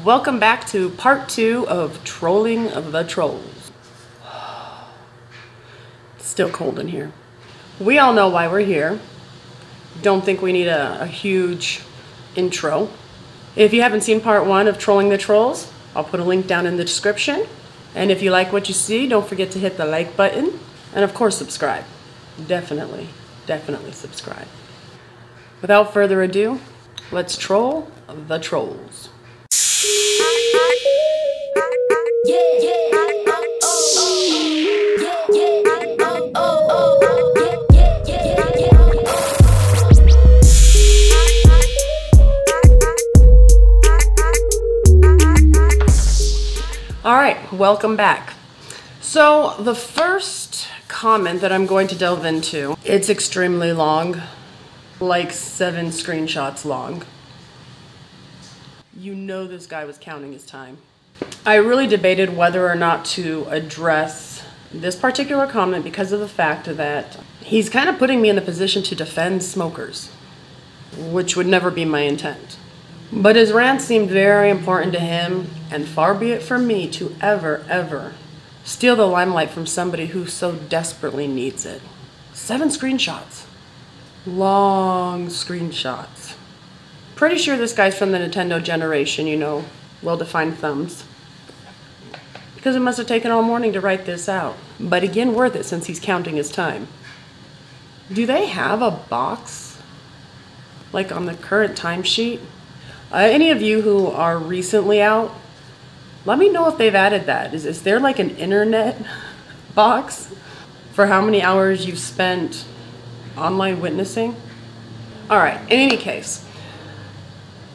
Welcome back to part 2 of Trolling of the Trolls. It's still cold in here. We all know why we're here. Don't think we need a huge intro. If you haven't seen part 1 of Trolling the Trolls, I'll put a link down in the description. And if you like what you see, don't forget to hit the like button. And of course, subscribe. Definitely subscribe. Without further ado, let's troll the trolls. Alright, welcome back. So the first comment that I'm going to delve into, it's extremely long, like 7 screenshots long. You know this guy was counting his time. I really debated whether or not to address this particular comment because of the fact that he's kind of putting me in the position to defend smokers, which would never be my intent. But his rant seemed very important to him, and far be it from me to ever steal the limelight from somebody who so desperately needs it. 7 screenshots. Long screenshots. Pretty sure this guy's from the Nintendo generation, you know, well-defined thumbs. Because it must have taken all morning to write this out. But again, worth it since he's counting his time. Do they have a box? Like on the current timesheet? Any of you who are recently out, let me know if they've added that. Is there like an internet box for how many hours you've spent online witnessing? Alright, in any case,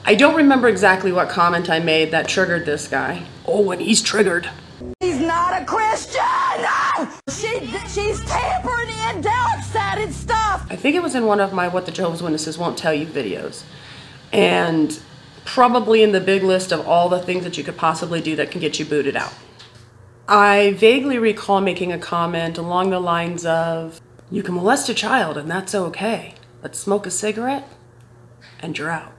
I don't remember exactly what comment I made that triggered this guy. Oh, and he's triggered. He's not a Christian! She's tampering in dark-sided stuff! I think it was in one of my What the Jehovah's Witnesses Won't Tell You videos. And probably in the big list of all the things that you could possibly do that can get you booted out. I vaguely recall making a comment along the lines of, you can molest a child and that's okay, but smoke a cigarette and you're out.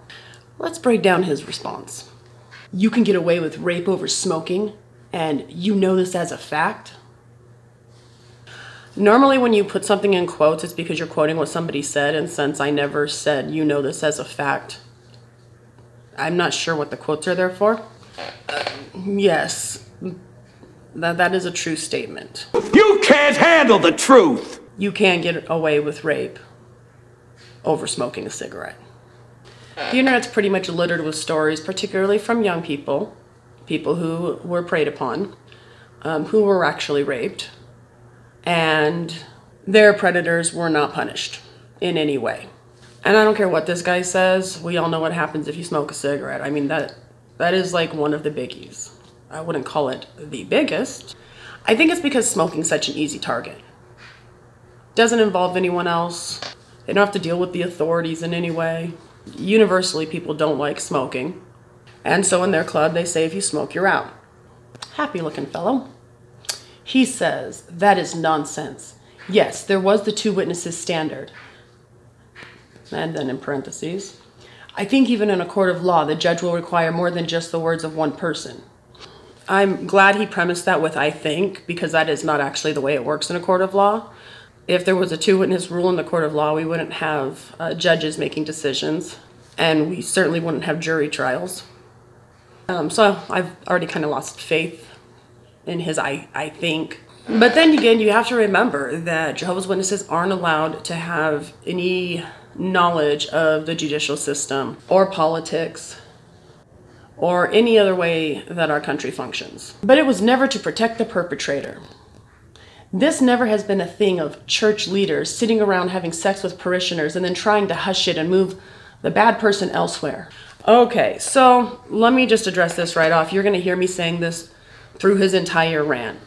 Let's break down his response. You can get away with rape over smoking, and you know this as a fact? Normally when you put something in quotes, it's because you're quoting what somebody said, and since I never said you know this as a fact, I'm not sure what the quotes are there for. Yes, that is a true statement. You can't handle the truth! You can get away with rape over smoking a cigarette. The internet's pretty much littered with stories, particularly from young people, people who were preyed upon, who were actually raped, and their predators were not punished in any way. And I don't care what this guy says, we all know what happens if you smoke a cigarette. I mean, that is like one of the biggies. I wouldn't call it the biggest. I think it's because smoking's such an easy target. Doesn't involve anyone else. They don't have to deal with the authorities in any way. Universally, people don't like smoking. And so in their club, they say if you smoke, you're out. Happy looking fellow. He says, that is nonsense. Yes, there was the 2 witnesses standard. And then in parentheses, I think even in a court of law, the judge will require more than just the words of one person. I'm glad he premised that with I think, because that is not actually the way it works in a court of law. If there was a 2-witness rule in the court of law, we wouldn't have judges making decisions, and we certainly wouldn't have jury trials. So I've already kind of lost faith in his I think. But then again, you have to remember that Jehovah's Witnesses aren't allowed to have any knowledge of the judicial system or politics or any other way that our country functions. But it was never to protect the perpetrator. This never has been a thing of church leaders sitting around having sex with parishioners and then trying to hush it and move the bad person elsewhere. Okay, so let me just address this right off. You're going to hear me saying this through his entire rant.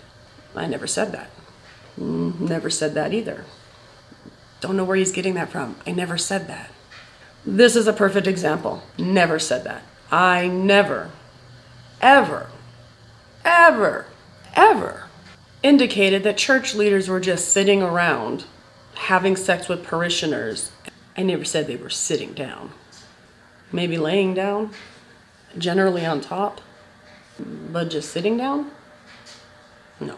I never said that. Never said that either. Don't know where he's getting that from. I never said that. This is a perfect example. Never said that. I never, ever indicated that church leaders were just sitting around having sex with parishioners. I never said they were sitting down. Maybe laying down. generally on top, but just sitting down? No.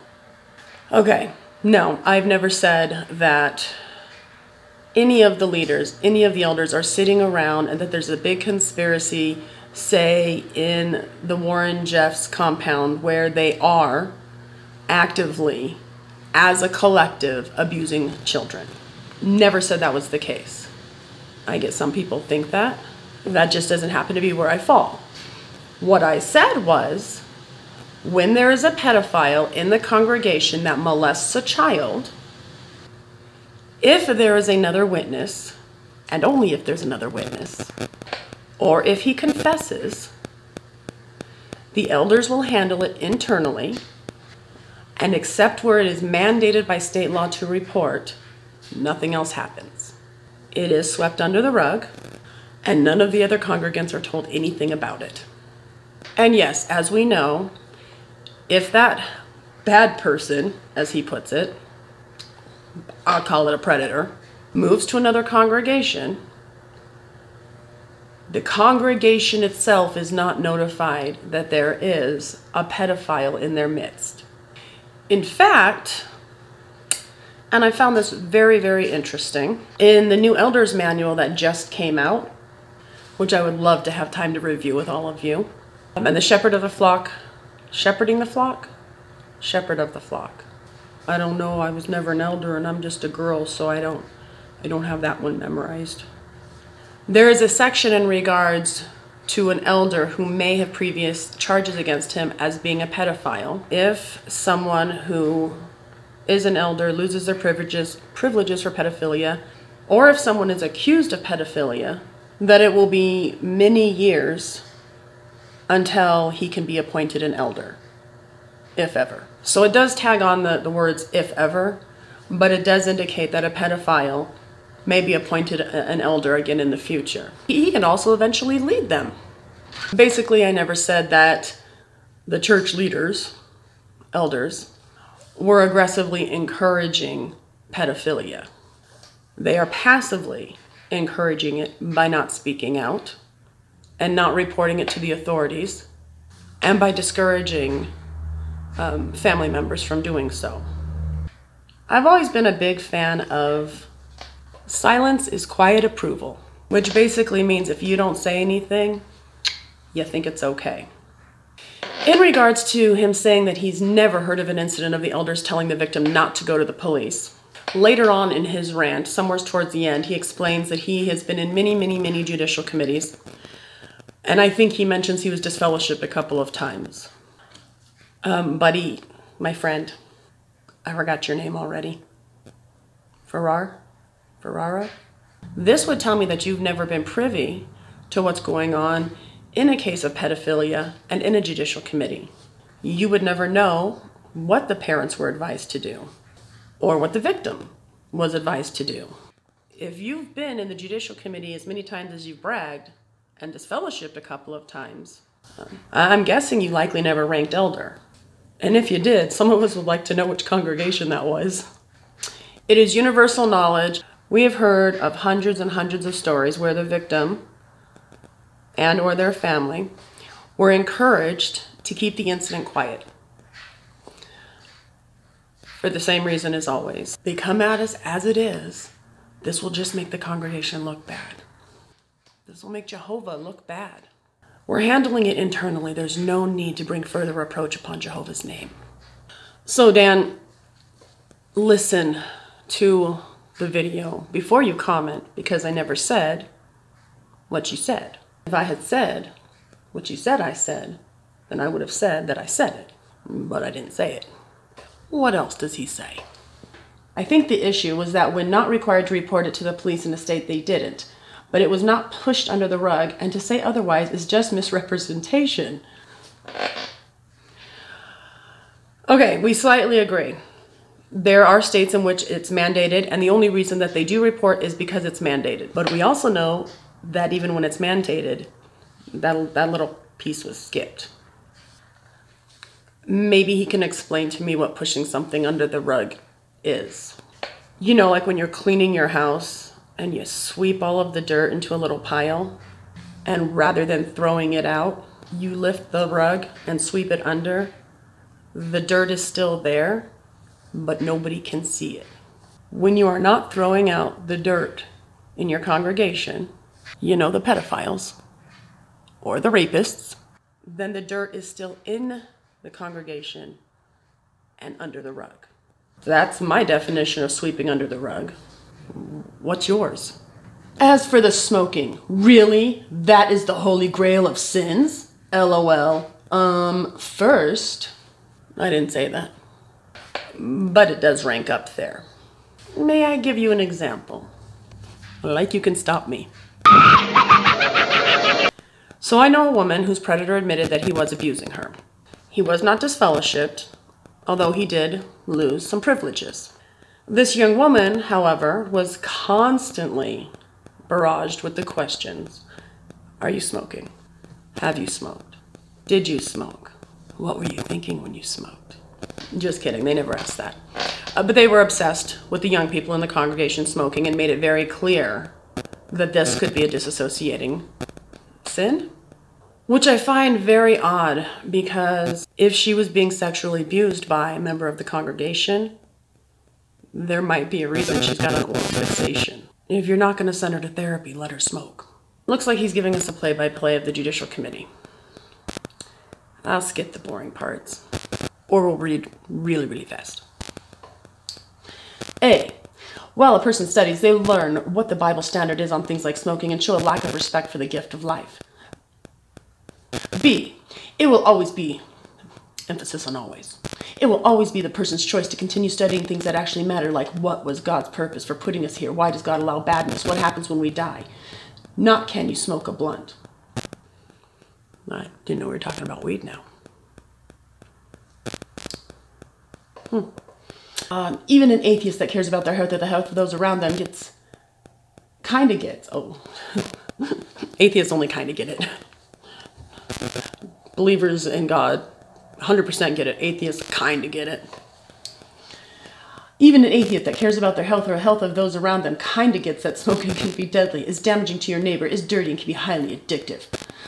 Okay, no, I've never said that any of the leaders, any of the elders are sitting around and that there's a big conspiracy, say, in the Warren Jeffs compound where they are actively, as a collective, abusing children. Never said that was the case. I guess some people think that. That just doesn't happen to be where I fall. What I said was, when there is a pedophile in the congregation that molests a child, if there is another witness, and only if there's another witness, or if he confesses, the elders will handle it internally, and except where it is mandated by state law to report, nothing else happens. It is swept under the rug, and none of the other congregants are told anything about it. And yes, as we know, if that bad person, as he puts it, I'll call it a predator, moves to another congregation, the congregation itself is not notified that there is a pedophile in their midst. In fact, and I found this very, very interesting, in the new Elders Manual that just came out, which I would love to have time to review with all of you, and the shepherd of the flock, shepherding the flock? Shepherd of the flock. I don't know, I was never an elder and I'm just a girl, so I don't have that one memorized. There is a section in regards to an elder who may have previous charges against him as being a pedophile. If someone who is an elder loses their privileges for pedophilia, or if someone is accused of pedophilia, that it will be many years until he can be appointed an elder, if ever. So it does tag on the words if ever, but it does indicate that a pedophile may be appointed an elder again in the future. He can also eventually lead them. Basically, I never said that the church leaders, elders, were aggressively encouraging pedophilia. They are passively encouraging it by not speaking out and not reporting it to the authorities, and by discouraging family members from doing so. I've always been a big fan of silence is quiet approval, which basically means if you don't say anything, you think it's okay. In regards to him saying that he's never heard of an incident of the elders telling the victim not to go to the police, later on in his rant, somewhere towards the end, he explains that he has been in many judicial committees, and I think he mentions he was disfellowshipped a couple of times. Buddy, my friend, I forgot your name already. Ferrara? This would tell me that you've never been privy to what's going on in a case of pedophilia and in a judicial committee. You would never know what the parents were advised to do or what the victim was advised to do. If you've been in the judicial committee as many times as you've bragged and disfellowshipped a couple of times, I'm guessing you likely never ranked elder. And if you did, some of us would like to know which congregation that was. It is universal knowledge. We have heard of hundreds and hundreds of stories where the victim and or their family were encouraged to keep the incident quiet. For the same reason as always. They come at us as it is. This will just make the congregation look bad. This will make Jehovah look bad. We're handling it internally. There's no need to bring further reproach upon Jehovah's name. So Dan, listen to the video before you comment, because I never said what you said. If I had said what you said I said, then I would have said that I said it, but I didn't say it. What else does he say? I think the issue was that when not required to report it to the police in a state, they didn't. But it was not pushed under the rug, and to say otherwise is just misrepresentation. Okay, we slightly agree. There are states in which it's mandated, and the only reason that they do report is because it's mandated. But we also know that even when it's mandated, that little piece was skipped. Maybe he can explain to me what pushing something under the rug is. You know, like when you're cleaning your house and you sweep all of the dirt into a little pile, and rather than throwing it out, you lift the rug and sweep it under, the dirt is still there, but nobody can see it. When you are not throwing out the dirt in your congregation, you know, the pedophiles or the rapists, then the dirt is still in the congregation and under the rug. That's my definition of sweeping under the rug. What's yours? As for the smoking, really? That is the holy grail of sins? LOL. First, I didn't say that, but it does rank up there. May I give you an example? Like you can stop me. So I know a woman whose predator admitted that he was abusing her. He was not disfellowshipped, although he did lose some privileges. This young woman, however, was constantly barraged with the questions. Are you smoking? Have you smoked? Did you smoke? What were you thinking when you smoked? Just kidding, they never asked that. But they were obsessed with the young people in the congregation smoking and made it very clear that this could be a disassociating sin, which I find very odd, because if she was being sexually abused by a member of the congregation, there might be a reason she's got an oral fixation. If you're not going to send her to therapy, let her smoke. Looks like he's giving us a play-by-play of the Judicial Committee. I'll skip the boring parts, or we'll read really, really fast. A. While a person studies, they learn what the Bible standard is on things like smoking and show a lack of respect for the gift of life. B. It will always be, emphasis on always, it will always be the person's choice to continue studying things that actually matter, like what was God's purpose for putting us here? Why does God allow badness? What happens when we die? Not can you smoke a blunt. I didn't know we were talking about weed now. Even an atheist that cares about their health or the health of those around them gets, atheists only kind of get it. Believers in God 100% get it. Atheists kind of get it. Even an atheist that cares about their health or the health of those around them kind of gets that smoking can be deadly, is damaging to your neighbor, is dirty, and can be highly addictive.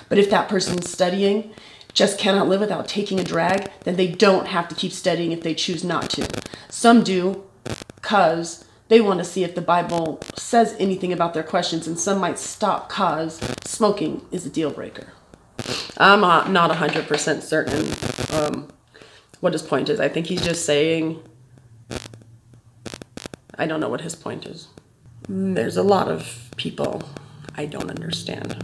But if that person's studying just cannot live without taking a drag, then they don't have to keep studying if they choose not to. Some do because they want to see if the Bible says anything about their questions, and some might stop because smoking is a deal breaker. I'm not 100% certain what his point is. I think he's just saying, I don't know what his point is. There's a lot of people I don't understand.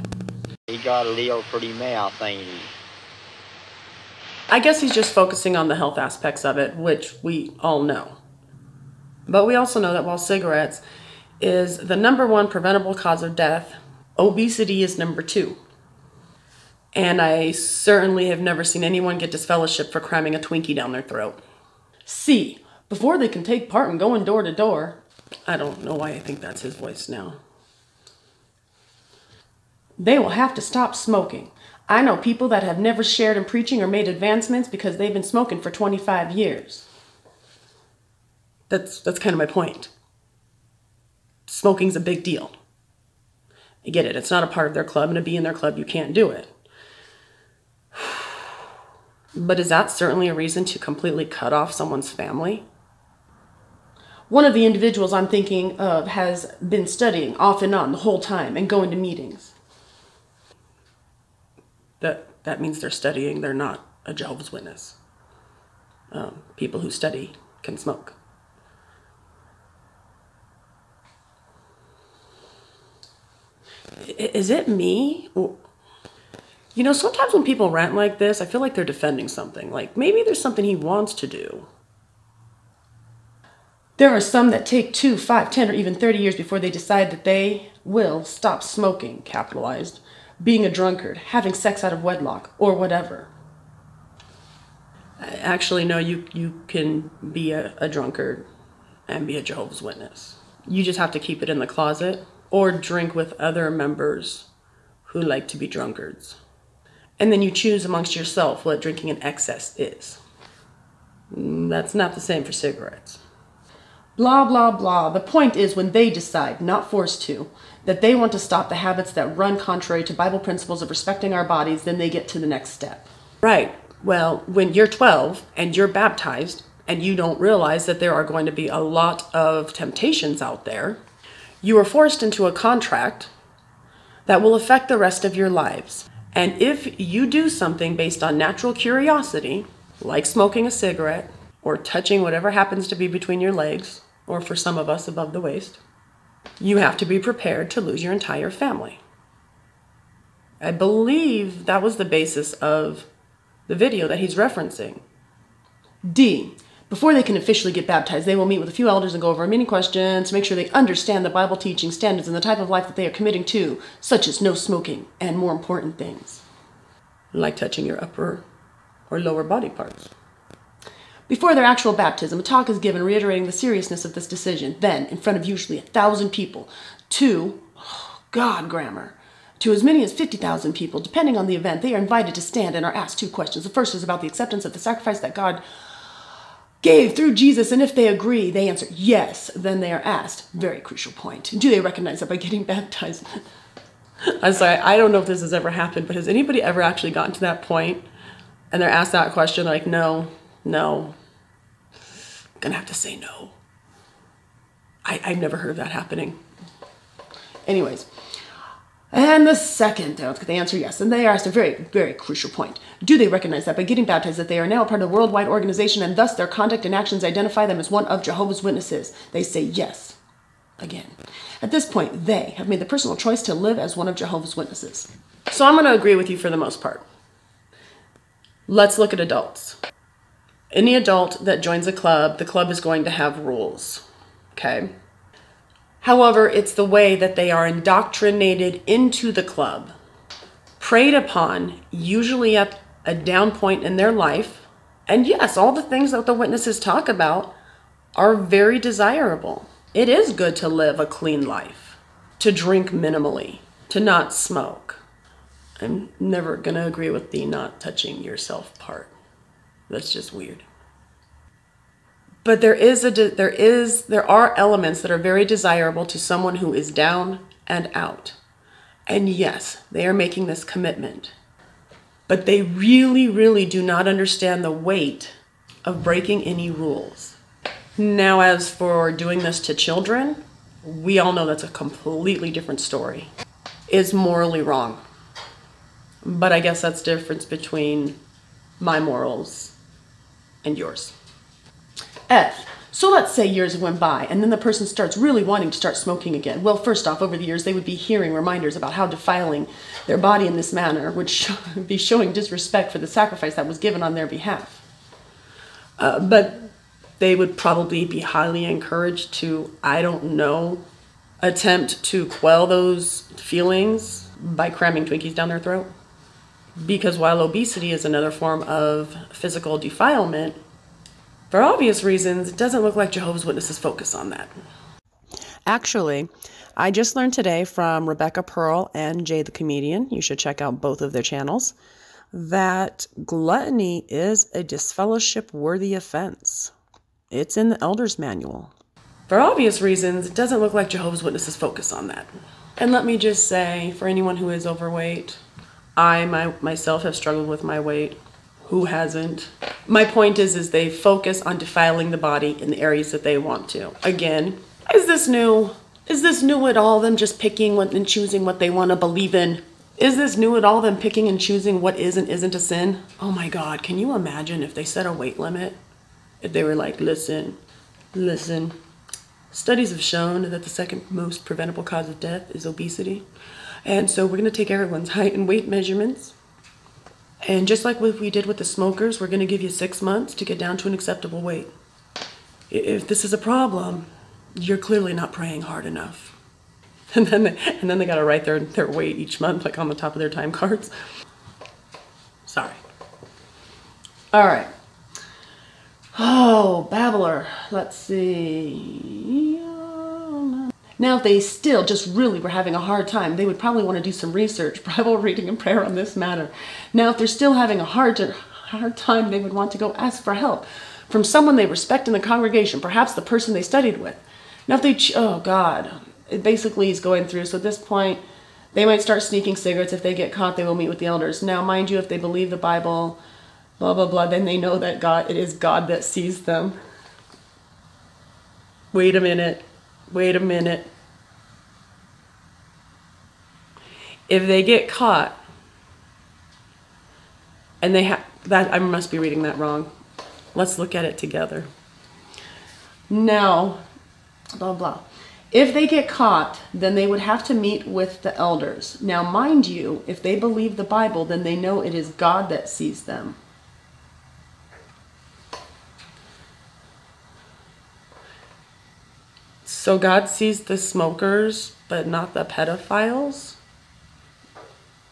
He got a little pretty mouth, ain't he? I guess he's just focusing on the health aspects of it, which we all know. But we also know that while cigarettes is the #1 preventable cause of death, obesity is #2. And I certainly have never seen anyone get disfellowship for cramming a Twinkie down their throat. C. Before they can take part in going door to door. I don't know why I think that's his voice now. They will have to stop smoking. I know people that have never shared in preaching or made advancements because they've been smoking for 25 years. That's kind of my point. Smoking's a big deal. I get it. It's not a part of their club, and to be in their club, you can't do it. But is that certainly a reason to completely cut off someone's family? One of the individuals I'm thinking of has been studying off and on the whole time and going to meetings. That means they're studying. They're not a Jehovah's Witness. People who study can smoke. Is it me? You know, sometimes when people rant like this, I feel like they're defending something. Like, maybe there's something he wants to do. There are some that take 2, 5, 10, or even 30 years before they decide that they will stop smoking, capitalized, being a drunkard, having sex out of wedlock, or whatever. Actually, no, you can be a drunkard and be a Jehovah's Witness. You just have to keep it in the closet or drink with other members who like to be drunkards. And then you choose amongst yourself what drinking in excess is. That's not the same for cigarettes. Blah, blah, blah. The point is when they decide, not forced to, that they want to stop the habits that run contrary to Bible principles of respecting our bodies, then they get to the next step. Right. Well, when you're 12 and you're baptized and you don't realize that there are going to be a lot of temptations out there, you are forced into a contract that will affect the rest of your lives. And if you do something based on natural curiosity, like smoking a cigarette or touching whatever happens to be between your legs, or for some of us above the waist, you have to be prepared to lose your entire family. I believe that was the basis of the video that he's referencing. D, before they can officially get baptized, they will meet with a few elders and go over many questions to make sure they understand the Bible teaching standards and the type of life that they are committing to, such as no smoking and more important things, like touching your upper or lower body parts. Before their actual baptism, a talk is given reiterating the seriousness of this decision. Then, in front of usually 1,000 people, to as many as 50,000 people, depending on the event, they are invited to stand and are asked 2 questions. The first is about the acceptance of the sacrifice that God gave through Jesus, and if they agree, they answer yes. Then they are asked, very crucial point, do they recognize that by getting baptized? I'm sorry, I don't know if this has ever happened, but has anybody ever actually gotten to that point and they're asked that question, like, no, I'm gonna have to say no. I've never heard of that happening. Anyways, and the second, they answer yes, and they are asked a very, very crucial point. Do they recognize that by getting baptized that they are now a part of a worldwide organization and thus their conduct and actions identify them as one of Jehovah's Witnesses? They say yes. Again. At this point, they have made the personal choice to live as one of Jehovah's Witnesses. So I'm going to agree with you for the most part. Let's look at adults. Any adult that joins a club, the club is going to have rules. Okay? However, it's the way that they are indoctrinated into the club, preyed upon, usually at a down point in their life. And yes, all the things that the witnesses talk about are very desirable. It is good to live a clean life, to drink minimally, to not smoke. I'm never going to agree with the not touching yourself part. That's just weird. But there are elements that are very desirable to someone who is down and out. And yes, they are making this commitment. But they really, really do not understand the weight of breaking any rules. Now, as for doing this to children, we all know that's a completely different story. It's morally wrong. But I guess that's the difference between my morals and yours. F. So let's say years went by and then the person starts really wanting to start smoking again. Well, first off, over the years, they would be hearing reminders about how defiling their body in this manner would be showing disrespect for the sacrifice that was given on their behalf. But they would probably be highly encouraged to, attempt to quell those feelings by cramming Twinkies down their throat. Because while obesity is another form of physical defilement, for obvious reasons, it doesn't look like Jehovah's Witnesses focus on that. Actually, I just learned today from Rebecca Pearl and Jay the Comedian, you should check out both of their channels, that gluttony is a disfellowship-worthy offense. It's in the Elder's Manual. For obvious reasons, it doesn't look like Jehovah's Witnesses focus on that. And let me just say, for anyone who is overweight, I myself have struggled with my weight. Who hasn't? My point is they focus on defiling the body in the areas that they want to. Again, is this new? Is this new at all, them just picking and choosing what they want to believe in? Is this new at all, them picking and choosing what is and isn't a sin? Oh my God, can you imagine if they set a weight limit? If they were like, listen, studies have shown that the second most preventable cause of death is obesity. And so we're going to take everyone's height and weight measurements. And just like what we did with the smokers, we're going to give you 6 months to get down to an acceptable weight. If this is a problem, you're clearly not praying hard enough. And then they got to write their weight each month, like on the top of their time cards. Sorry. All right. Oh, babbler. Let's see. Now, if they still just really were having a hard time, they would probably want to do some research, Bible reading, and prayer on this matter. Now, if they're still having a hard time, they would want to go ask for help from someone they respect in the congregation, perhaps the person they studied with. Now, if they, basically he's going through. So at this point, they might start sneaking cigarettes. If they get caught, they will meet with the elders. Now, mind you, if they believe the Bible, blah, blah, blah, then they know that it is God that sees them. Wait a minute. Wait a minute. If they get caught, and they have that, I must be reading that wrong. Let's look at it together. Now, blah, blah. If they get caught, then they would have to meet with the elders. Now, mind you, if they believe the Bible, then they know it is God that sees them. So God sees the smokers, but not the pedophiles?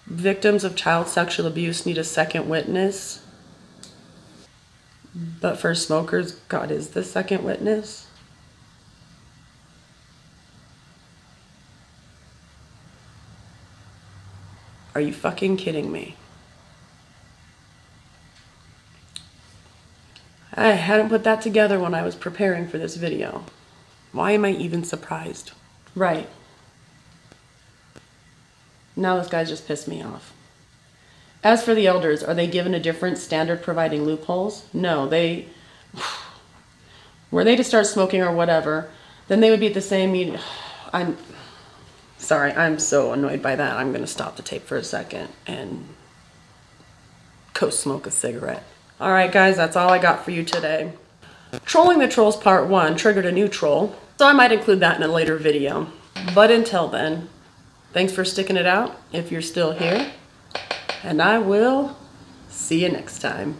Victims of child sexual abuse need a second witness. But for smokers, God is the second witness. Are you fucking kidding me? I hadn't put that together when I was preparing for this video. Why am I even surprised? Right. Now this guy's just pissed me off. As for the elders, are they given a different standard providing loopholes? No, were they to start smoking or whatever, then they would be at the same meeting. I'm sorry, I'm so annoyed by that. I'm going to stop the tape for a second and go smoke a cigarette. All right, guys, that's all I got for you today. Trolling the Trolls Part 1 triggered a new troll, so I might include that in a later video. But until then, thanks for sticking it out if you're still here, and I will see you next time.